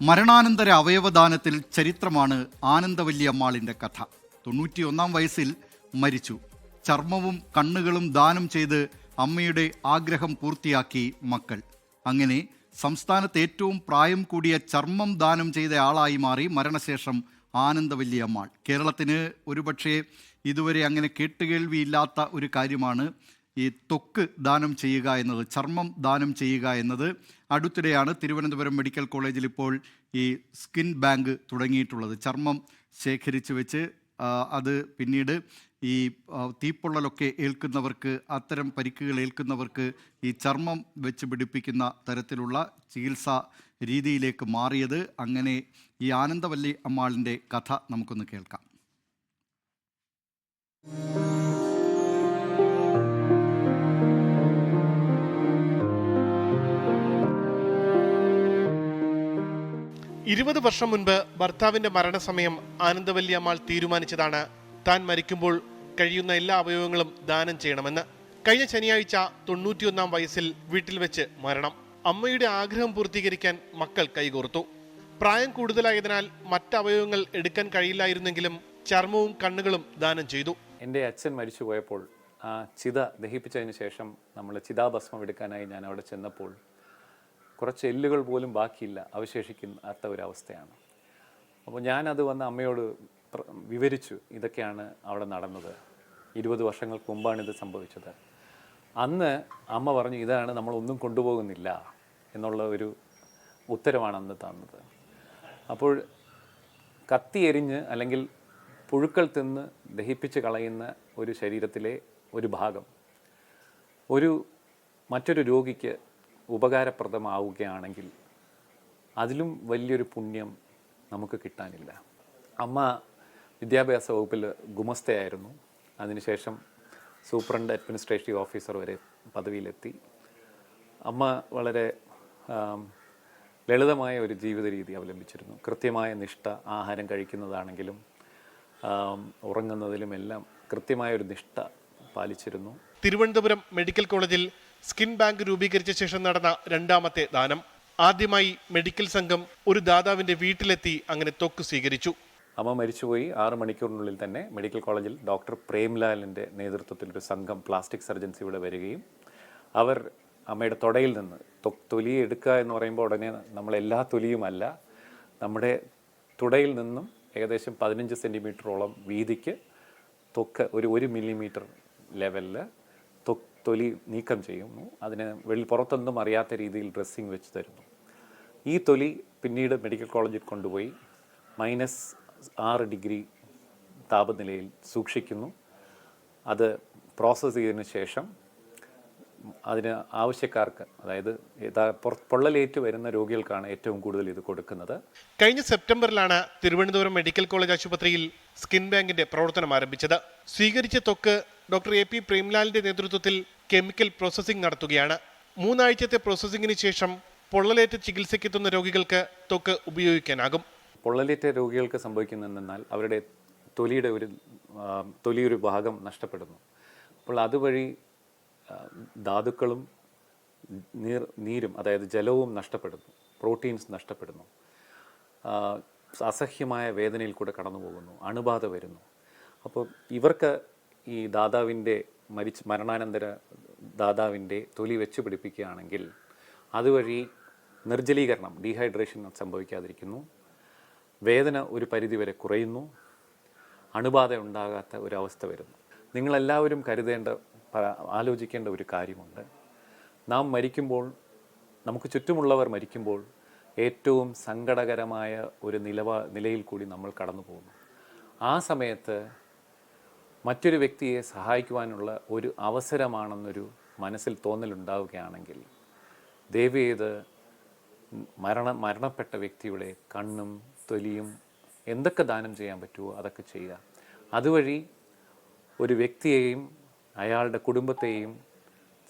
മരണാനന്തര അവയവദാനത്തിൽ ചരിത്രമാണ് ആനന്ദവല്ലിയമ്മാളിൻ്റെ കഥ. 91 വയസ്സിൽ മരിച്ചു. ചർമ്മവും കണ്ണുകളും ദാനം ചെയ്ത് അമ്മയുടെ ആഗ്രഹം പൂർത്തിയാക്കി മക്കൾ. അങ്ങനെ സംസ്ഥാനത്ത് ഏറ്റവും പ്രായം കൂടിയ ചർമ്മം ദാനം ചെയ്ത ആളായി മാറി മരണശേഷം ആനന്ദവല്ലിയമ്മാൾ. കേരളത്തിന് ഒരുപക്ഷെ ഇതുവരെ അങ്ങനെ കേട്ടുകേൾവിയില്ലാത്ത ഒരു കാര്യമാണ് ഈ ത്വക്ക് ദാനം ചെയ്യുക എന്നത്, ചർമ്മം ദാനം ചെയ്യുക എന്നത്. അടുത്തിടെയാണ് തിരുവനന്തപുരം മെഡിക്കൽ കോളേജിൽ ഇപ്പോൾ ഈ സ്കിൻ ബാങ്ക് തുടങ്ങിയിട്ടുള്ളത്. ചർമ്മം ശേഖരിച്ച് വെച്ച് അത് പിന്നീട് ഈ തീപ്പൊള്ളലൊക്കെ ഏൽക്കുന്നവർക്ക്, അത്തരം പരിക്കുകൾ ഏൽക്കുന്നവർക്ക് ഈ ചർമ്മം വെച്ച് പിടിപ്പിക്കുന്ന തരത്തിലുള്ള ചികിത്സാ രീതിയിലേക്ക് മാറിയത്. അങ്ങനെ ഈ ആനന്ദവല്ലി അമ്മാളിൻ്റെ കഥ നമുക്കൊന്ന് കേൾക്കാം. ഇരുപത് വർഷം മുൻപ് ഭർത്താവിന്റെ മരണസമയം ആനന്ദവല്ലി അമ്മാൾ തീരുമാനിച്ചതാണ് താൻ മരിക്കുമ്പോൾ കഴിയുന്ന എല്ലാ അവയവങ്ങളും ദാനം ചെയ്യണമെന്ന്. കഴിഞ്ഞ ശനിയാഴ്ച 91 വയസ്സിൽ വീട്ടിൽ വെച്ച് മരണം. അമ്മയുടെ ആഗ്രഹം പൂർത്തീകരിക്കാൻ മക്കൾ കൈകോർത്തു. പ്രായം കൂടുതലായതിനാൽ മറ്റ് അവയവങ്ങൾ എടുക്കാൻ കഴിയില്ലായിരുന്നെങ്കിലും ചർമ്മവും കണ്ണുകളും ദാനം ചെയ്തു. എൻ്റെ അച്ഛൻ മരിച്ചു പോയപ്പോൾ ആ ചിത ദഹിപ്പിച്ചതിന് ശേഷം നമ്മൾ ചിതാഭസ്മം എടുക്കാനായി ഞാൻ അവിടെ ചെന്നപ്പോൾ കുറച്ച് എല്ലുകൾ പോലും ബാക്കിയില്ല, അവശേഷിക്കാത്ത ഒരവസ്ഥയാണ്. അപ്പോൾ ഞാനത് വന്ന് അമ്മയോട് വിവരിച്ചു, ഇതൊക്കെയാണ് അവിടെ നടന്നത്. 20 വർഷങ്ങൾക്ക് മുമ്പാണ് ഇത് സംഭവിച്ചത്. അന്ന് അമ്മ പറഞ്ഞു, ഇതാണ്, നമ്മളൊന്നും കൊണ്ടുപോകുന്നില്ല എന്നുള്ള ഒരു ഉത്തരവാണ് അന്ന് തന്നത്. അപ്പോൾ കത്തി എരിഞ്ഞ് അല്ലെങ്കിൽ പുഴുക്കൾ തിന്ന് ദഹിപ്പിച്ച് കളയുന്ന ഒരു ശരീരത്തിലെ ഒരു ഭാഗം മറ്റൊരു രോഗിക്ക് ഉപകാരപ്രദമാവുകയാണെങ്കിൽ അതിലും വലിയൊരു പുണ്യം നമുക്ക് കിട്ടാനില്ല. അമ്മ വിദ്യാഭ്യാസ വകുപ്പിൽ ഗുമസ്തയായിരുന്നു. അതിനുശേഷം സൂപ്രണ്ട് അഡ്മിനിസ്ട്രേറ്റീവ് ഓഫീസർ വരെ പദവിയിലെത്തി. അമ്മ വളരെ ലളിതമായ ഒരു ജീവിത രീതി അവലംബിച്ചിരുന്നു. കൃത്യമായ നിഷ്ഠ, ആഹാരം കഴിക്കുന്നതാണെങ്കിലും ഉറങ്ങുന്നതിലുമെല്ലാം കൃത്യമായ ഒരു നിഷ്ഠ പാലിച്ചിരുന്നു. തിരുവനന്തപുരം മെഡിക്കൽ കോളേജിൽ സ്കിൻ ബാങ്ക് രൂപീകരിച്ച ശേഷം നടന്ന രണ്ടാമത്തെ ദാനം. ആദ്യമായി മെഡിക്കൽ സംഘം ഒരു ദാതാവിന്റെ വീട്ടിലെത്തി അങ്ങനെ ത്വക്ക് സ്വീകരിച്ചു. അമ്മ മരിച്ചുപോയി 6 മണിക്കൂറിനുള്ളിൽ തന്നെ മെഡിക്കൽ കോളേജിൽ ഡോക്ടർ പ്രേംലാലിൻ്റെ നേതൃത്വത്തിൽ ഒരു സംഘം പ്ലാസ്റ്റിക് സർജൻസ് ഇവിടെ വരികയും അവർ അമ്മയുടെ തൊടയിൽ നിന്ന് തൊലി എടുക്കുക എന്ന് പറയുമ്പോൾ ഉടനെ നമ്മളെല്ലാ തൊലിയുമല്ല, നമ്മുടെ തുടയിൽ നിന്നും ഏകദേശം 15 സെൻറ്റിമീറ്ററോളം വീതിക്ക് ത്വക്ക് ഒരു 1 മില്ലിമീറ്റർ ലെവലിൽ തൊലി നീക്കം ചെയ്യുന്നു. അതിന് പുറത്തൊന്നും അറിയാത്ത രീതിയിൽ ഡ്രസ്സിങ് വെച്ച് തരുന്നു. ഈ തൊലി പിന്നീട് മെഡിക്കൽ കോളേജിൽ കൊണ്ടുപോയി -6 ഡിഗ്രി താപനിലയിൽ സൂക്ഷിക്കുന്നു. അത് പ്രോസസ്സ് ചെയ്തതിന് ശേഷം അതിന് ആവശ്യക്കാർക്ക്, അതായത് പൊള്ളലേറ്റ് വരുന്ന രോഗികൾക്കാണ് ഏറ്റവും കൂടുതൽ ഇത് കൊടുക്കുന്നത്. കഴിഞ്ഞ സെപ്റ്റംബറിലാണ് തിരുവനന്തപുരം മെഡിക്കൽ കോളേജ് ആശുപത്രിയിൽ സ്കിൻ ബാങ്കിന്റെ പ്രവർത്തനം ആരംഭിച്ചത്. സ്വീകരിച്ച ത്വക്ക് ഡോക്ടർ AP പ്രേംലാലിന്റെ നേതൃത്വത്തിൽ കെമിക്കൽ പ്രോസസ്സിംഗ് നടത്തുകയാണ്. 3 ആഴ്ചത്തെ പ്രോസസ്സിംഗിന് ശേഷം പൊള്ളലേറ്റ് ചികിത്സയ്ക്കെത്തുന്ന രോഗികൾക്ക് ത്വക്ക് ഉപയോഗിക്കാനാകും. പൊള്ളലേറ്റ രോഗികൾക്ക് സംഭവിക്കുന്നതെന്നാൽ അവരുടെ തൊലിയൊരു ഭാഗം നഷ്ടപ്പെടുന്നു. അപ്പോൾ അതുവഴി ധാതുക്കളും നീരും, അതായത് ജലവും നഷ്ടപ്പെടുന്നു, പ്രോട്ടീൻസ് നഷ്ടപ്പെടുന്നു, അസഹ്യമായ വേദനയിൽ കൂടെ കടന്നു പോകുന്നു, അണുബാധ വരുന്നു. അപ്പോൾ ഇവർക്ക് ഈ മരണാനന്തര ദാതാവിൻ്റെ തൊലി വെച്ച് പിടിപ്പിക്കുകയാണെങ്കിൽ അതുവഴി നിർജ്ജലീകരണം, ഡീഹൈഡ്രേഷൻ സംഭവിക്കാതിരിക്കുന്നു, വേദന ഒരു പരിധിവരെ കുറയുന്നു, അണുബാധ ഉണ്ടാകാത്ത ഒരവസ്ഥ വരുന്നു. നിങ്ങളെല്ലാവരും ആലോചിക്കേണ്ട ഒരു കാര്യമുണ്ട്. നാം മരിക്കുമ്പോൾ, നമുക്ക് ചുറ്റുമുള്ളവർ മരിക്കുമ്പോൾ ഏറ്റവും സങ്കടകരമായ ഒരു നിലയിൽ കൂടി നമ്മൾ കടന്നു പോകുന്നു. ആ സമയത്ത് മറ്റൊരു വ്യക്തിയെ സഹായിക്കുവാനുള്ള ഒരു അവസരമാണെന്നൊരു മനസ്സിൽ തോന്നലുണ്ടാവുകയാണെങ്കിൽ ദയവേത് മരണപ്പെട്ട വ്യക്തിയുടെ കണ്ണും തൊലിയും എന്തൊക്കെ ദാനം ചെയ്യാൻ പറ്റുമോ അതൊക്കെ ചെയ്യുക. അതുവഴി ഒരു വ്യക്തിയെയും അയാളുടെ കുടുംബത്തെയും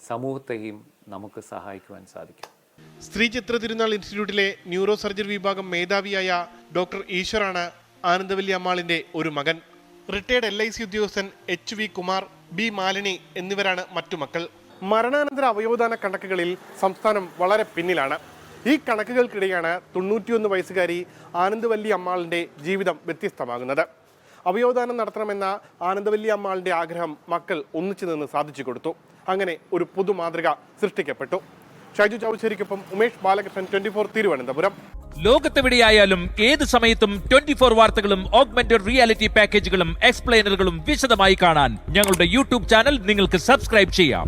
സമൂഹത്തെയും നമുക്ക് സഹായിക്കുവാൻ സാധിക്കും. സ്ത്രീ ചിത്ര തിരുനാൾ ഇൻസ്റ്റിറ്റ്യൂട്ടിലെ ന്യൂറോ സർജറി വിഭാഗം മേധാവിയായ ഡോക്ടർ ഈശ്വറാണ് ആനന്ദവല്ലി അമ്മാളിന്റെ ഒരു മകൻ. റിട്ടയർഡ് LIC ഉദ്യോഗസ്ഥൻ HV കുമാർ, B മാലിനി എന്നിവരാണ് മറ്റു മക്കൾ. മരണാനന്തര അവയവദാന കണക്കുകളിൽ സംസ്ഥാനം വളരെ പിന്നിലാണ്. ഈ കണക്കുകൾക്കിടെയാണ് 91 വയസ്സുകാരി ആനന്ദവല്ലി അമ്മാളിൻ്റെ ജീവിതം വ്യത്യസ്തമാകുന്നത്. അവയവദാനം നടത്തണമെന്ന ആനന്ദവല്ലി അമ്മാളിൻ്റെ ആഗ്രഹം മക്കൾ ഒന്നിച്ചു നിന്ന് സാധിച്ചു കൊടുത്തു. അങ്ങനെ ഒരു പുതുമാതൃക സൃഷ്ടിക്കപ്പെട്ടു. ഷൈജു ചൗധരിക്കൊപ്പം ഉമേഷ് ബാലകൃഷ്ണൻ, 24 തിരുവനന്തപുരം. ലോകത്തെവിടെയായാലും ഏത് സമയത്തും 24 വാർത്തകളും ഓഗ്മെന്റഡ് റിയാലിറ്റി പാക്കേജുകളും എക്സ്പ്ലെയിനറുകളും വിശദമായി കാണാൻ ഞങ്ങളുടെ യൂട്യൂബ് ചാനൽ നിങ്ങൾക്ക് സബ്സ്ക്രൈബ് ചെയ്യാം.